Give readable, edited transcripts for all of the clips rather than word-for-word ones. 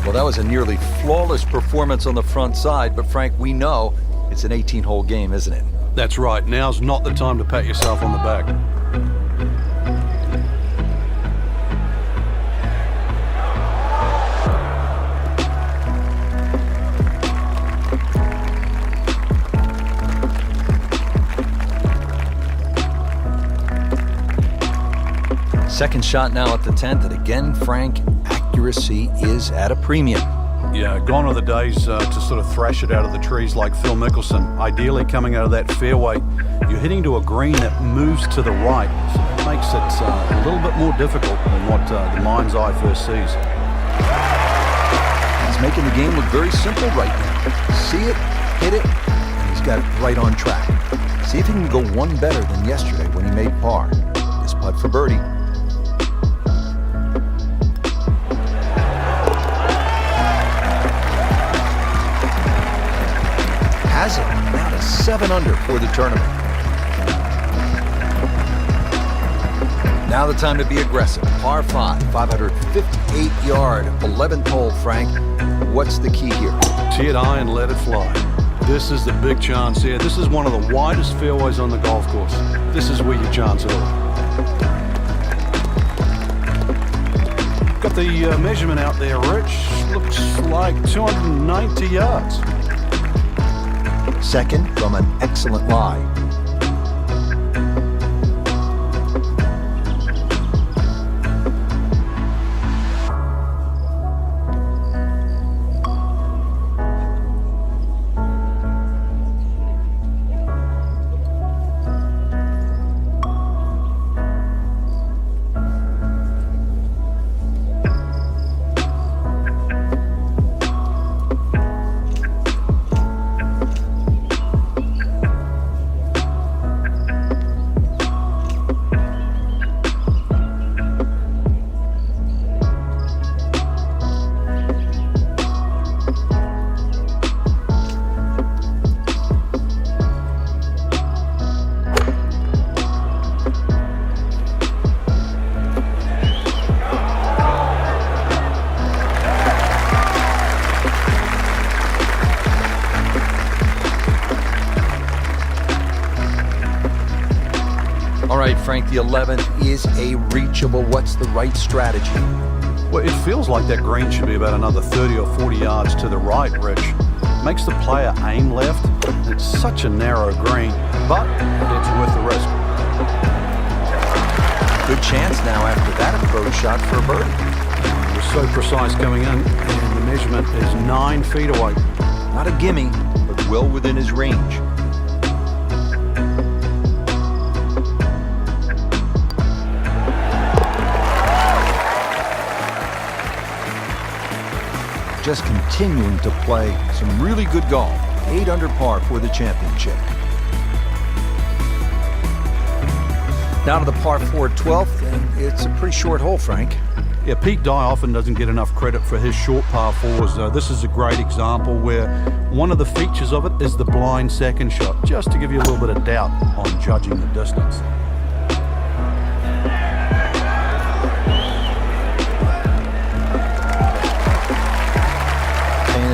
Well, that was a nearly flawless performance on the front side, but Frank, we know it's an 18-hole game, isn't it? That's right. Now's not the time to pat yourself on the back. Second shot now at the 10th, and again, Frank, accuracy is at a premium. Yeah, gone are the days to sort of thrash it out of the trees like Phil Mickelson. Ideally, coming out of that fairway, you're hitting to a green that moves to the right. So that makes it a little bit more difficult than what the mind's eye first sees. He's making the game look very simple right now. See it, hit it, and he's got it right on track. See if he can go one better than yesterday when he made par. This putt for birdie. Has it now to 7 under for the tournament. Now the time to be aggressive. Par 5, 558-yard, 11th hole, Frank. What's the key here? Tee it high and let it fly. This is the big chance here. This is one of the widest fairways on the golf course. This is where you chance it all. Got the measurement out there, Rich. Looks like 290 yards. Second from an excellent lie. All right, Frank, the 11th is a reachable. What's the right strategy? Well, it feels like that green should be about another 30 or 40 yards to the right, Rich. Makes the player aim left. It's such a narrow green, but it's worth the risk. Good chance now after that approach shot for a birdie. It was so precise coming in, and the measurement is 9 feet away. Not a gimme, but well within his range. Just continuing to play some really good golf. 8 under par for the championship. Now to the par 4 12th, and it's a pretty short hole, Frank. Yeah, Pete Dye often doesn't get enough credit for his short par 4s. This is a great example where one of the features of it is the blind second shot, just to give you a little bit of doubt on judging the distance.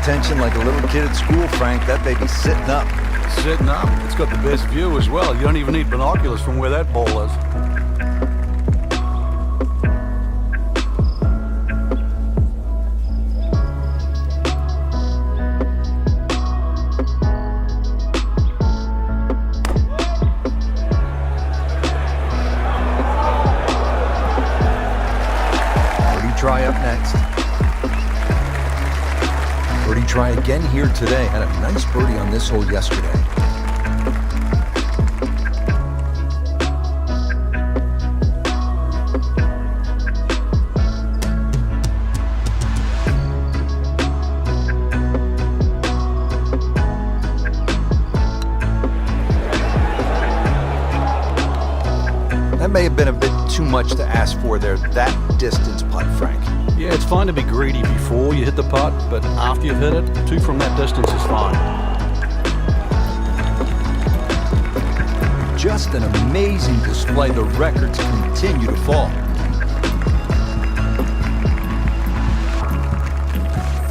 Attention like a little kid at school, Frank. That baby's sitting up. Sitting up. It's got the best view as well. You don't even need binoculars from where that ball is. Birdie try up next. Birdie try again here today. Had a nice birdie on this hole yesterday. That may have been a bit too much to ask for there, that distance putt, Frank. Yeah, it's fine to be greedy before you hit the putt, but after you've hit it, 2 from that distance is fine. Just an amazing display. The records continue to fall.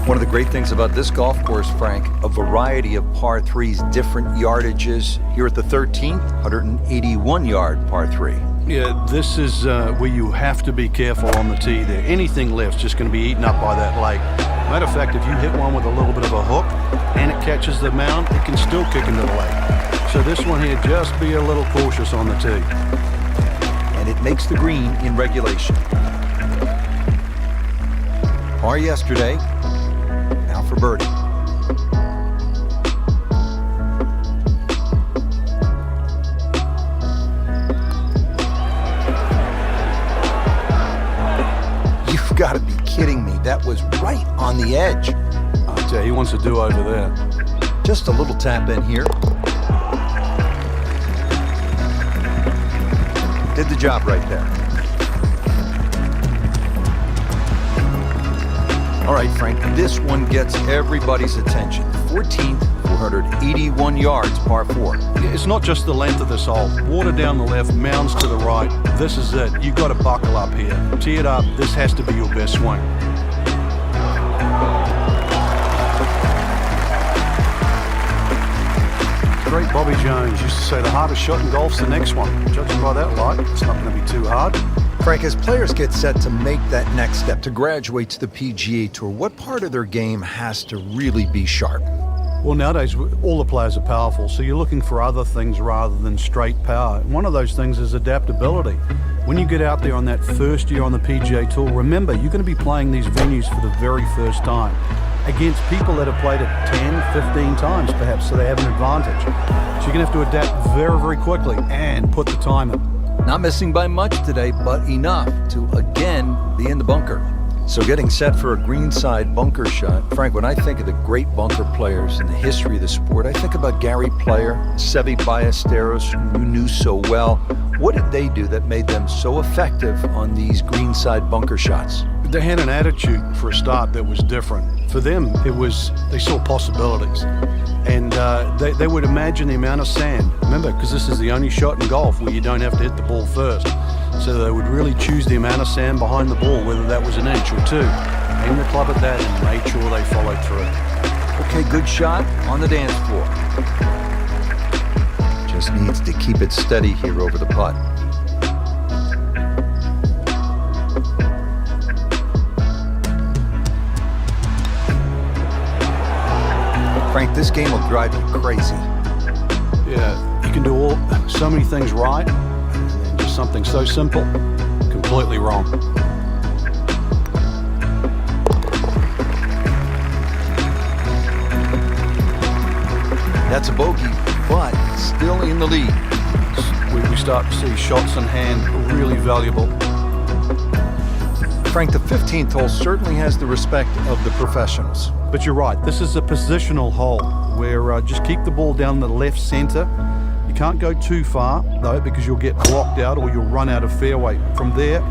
One of the great things about this golf course, Frank, a variety of par 3s, different yardages. Here at the 13th, 181-yard par 3. Yeah, this is where you have to be careful on the tee there. Anything left's just going to be eaten up by that lake. Matter of fact, if you hit one with a little bit of a hook and it catches the mound, it can still kick into the lake. So this one here, just be a little cautious on the tee. And it makes the green in regulation. Par yesterday, now for birdie. You've got to be kidding me. That was right on the edge. I'll tell you, he wants to do over there. Just a little tap in here. Did the job right there. All right, Frank, this one gets everybody's attention. 14th, 481 yards, par 4. It's not just the length of this hole. Water down the left, mounds to the right. This is it. You've got to buckle up here. Tee it up. This has to be your best swing. Great Bobby Jones used to say the hardest shot in golf's the next one. Judging by that light, it's not going to be too hard. Frank, as players get set to make that next step, to graduate to the PGA Tour, what part of their game has to really be sharp? Well, nowadays, all the players are powerful, so you're looking for other things rather than straight power. One of those things is adaptability. When you get out there on that first year on the PGA Tour, remember, you're going to be playing these venues for the very first time against people that have played it 10, 15 times perhaps, so they have an advantage. So you're going to have to adapt very, very quickly and put the time in. Not missing by much today, but enough to again be in the bunker. So getting set for a greenside bunker shot. Frank, when I think of the great bunker players in the history of the sport, I think about Gary Player, Seve Ballesteros, who you knew so well. What did they do that made them so effective on these greenside bunker shots? They had an attitude for a start that was different. For them, it was, they saw possibilities. And they would imagine the amount of sand. Remember, because this is the only shot in golf where you don't have to hit the ball first. So they would really choose the amount of sand behind the ball, whether that was an inch or two. Aim the club at that and made sure they followed through. Okay, good shot on the dance floor. Just needs to keep it steady here over the putt. Frank, this game will drive you crazy. Yeah, you can do so many things right, and then just something so simple, completely wrong. That's a bogey, but still in the lead. We start to see shots in hand really valuable. Frank, the 15th hole certainly has the respect of the professionals. But you're right, this is a positional hole where just keep the ball down the left center. You can't go too far, though, because you'll get blocked out or you'll run out of fairway. From there,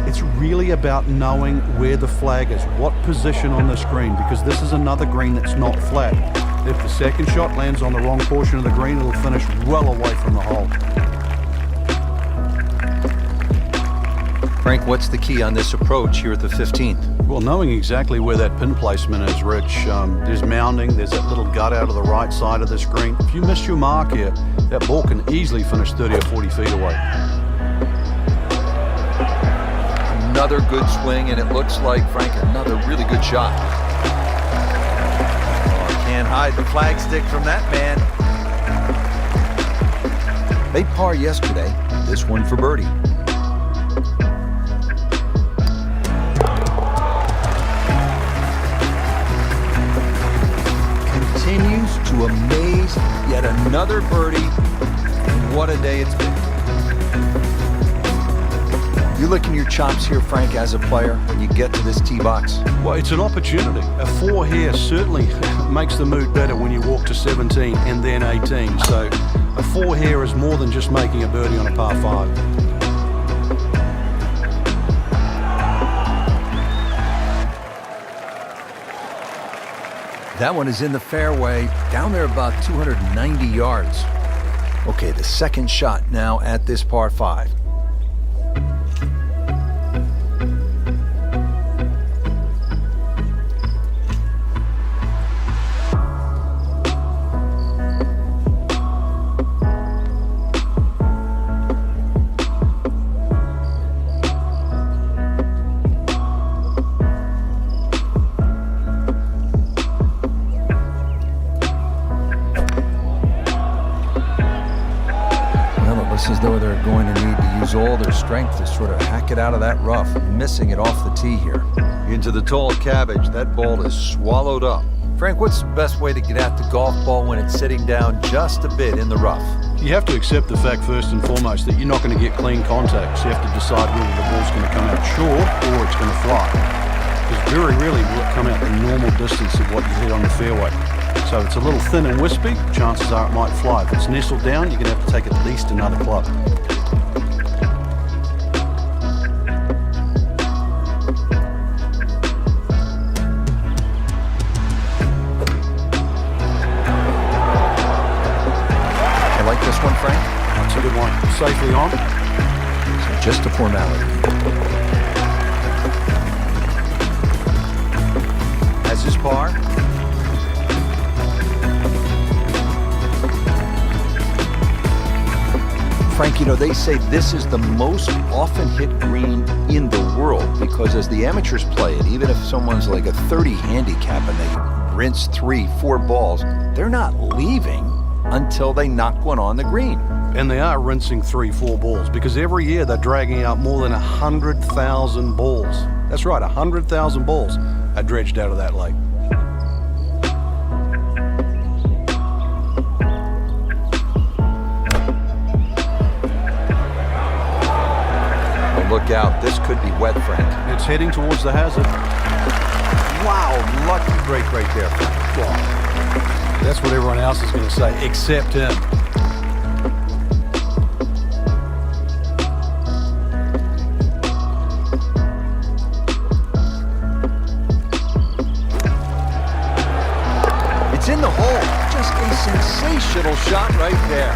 it's really about knowing where the flag is, what position on this green, because this is another green that's not flat. If the second shot lands on the wrong portion of the green, it'll finish well away from the hole. Frank, what's the key on this approach here at the 15th? Well, knowing exactly where that pin placement is, Rich. There's mounding, there's that little gut out of the right side of the screen. If you miss your mark here, that ball can easily finish 30 or 40 feet away. Another good swing, and it looks like, Frank, another really good shot. Oh, can't hide the flagstick from that man. Made par yesterday, this one for birdie. Continues to amaze, yet another birdie, and what a day it's been. You're licking your chops here, Frank, as a player, when you get to this tee box. Well, it's an opportunity. A 4 here certainly makes the mood better when you walk to 17 and then 18. So a 4 here is more than just making a birdie on a par 5. That one is in the fairway, down there about 290 yards. Okay, the second shot now at this par 5. are going to need to use all their strength to sort of hack it out of that rough, missing it off the tee here. Into the tall cabbage, that ball is swallowed up. Frank, what's the best way to get at the golf ball when it's sitting down just a bit in the rough? You have to accept the fact first and foremost that you're not going to get clean contact. So you have to decide whether the ball's going to come out short or it's going to fly. Because very rarely will it come out the normal distance of what you hit on the fairway. So if it's a little thin and wispy, chances are it might fly. If it's nestled down, you're going to have to take at least another club. One, Frank? That's a good one. Safely on. So just a formality. As is par. Frank, you know, they say this is the most often hit green in the world because as the amateurs play it, even if someone's like a 30 handicap and they rinse 3-4 balls, they're not leaving until they knock one on the green. And they are rinsing 3-4 balls because every year they're dragging out more than 100,000 balls. That's right, 100,000 balls are dredged out of that lake. Well, look out, this could be wet, Frank. It's heading towards the hazard. Wow, lucky break right there, Frank. Wow. That's what everyone else is going to say, except him. It's in the hole. Just a sensational shot right there.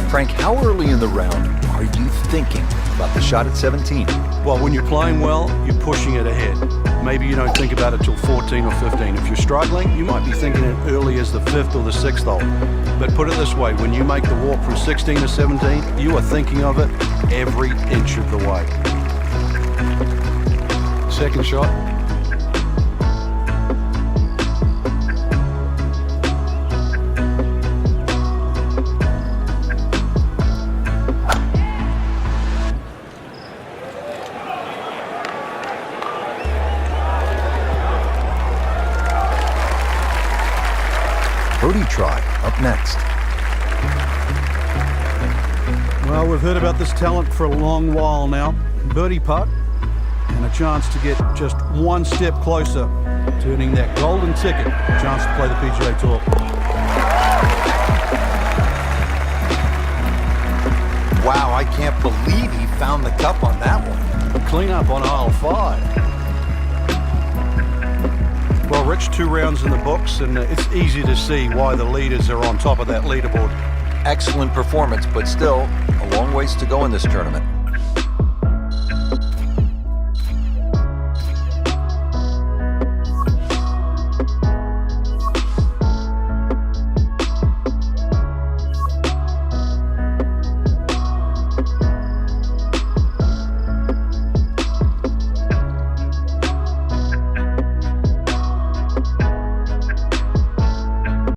Frank, how early in the round are you thinking about the shot at 17? Well, when you're playing well, you're pushing it ahead. Maybe you don't think about it till 14 or 15. If you're struggling, you might be thinking it early as the 5th or the 6th hole. But put it this way, when you make the walk from 16 to 17, you are thinking of it every inch of the way. Second shot. Birdie try up next. Well, we've heard about this talent for a long while now. Birdie putt and a chance to get just one step closer to earning that golden ticket, a chance to play the PGA Tour. Wow, I can't believe he found the cup on that one. Clean up on aisle 5. Well, Rich, 2 rounds in the books, and it's easy to see why the leaders are on top of that leaderboard. Excellent performance, but still a long ways to go in this tournament.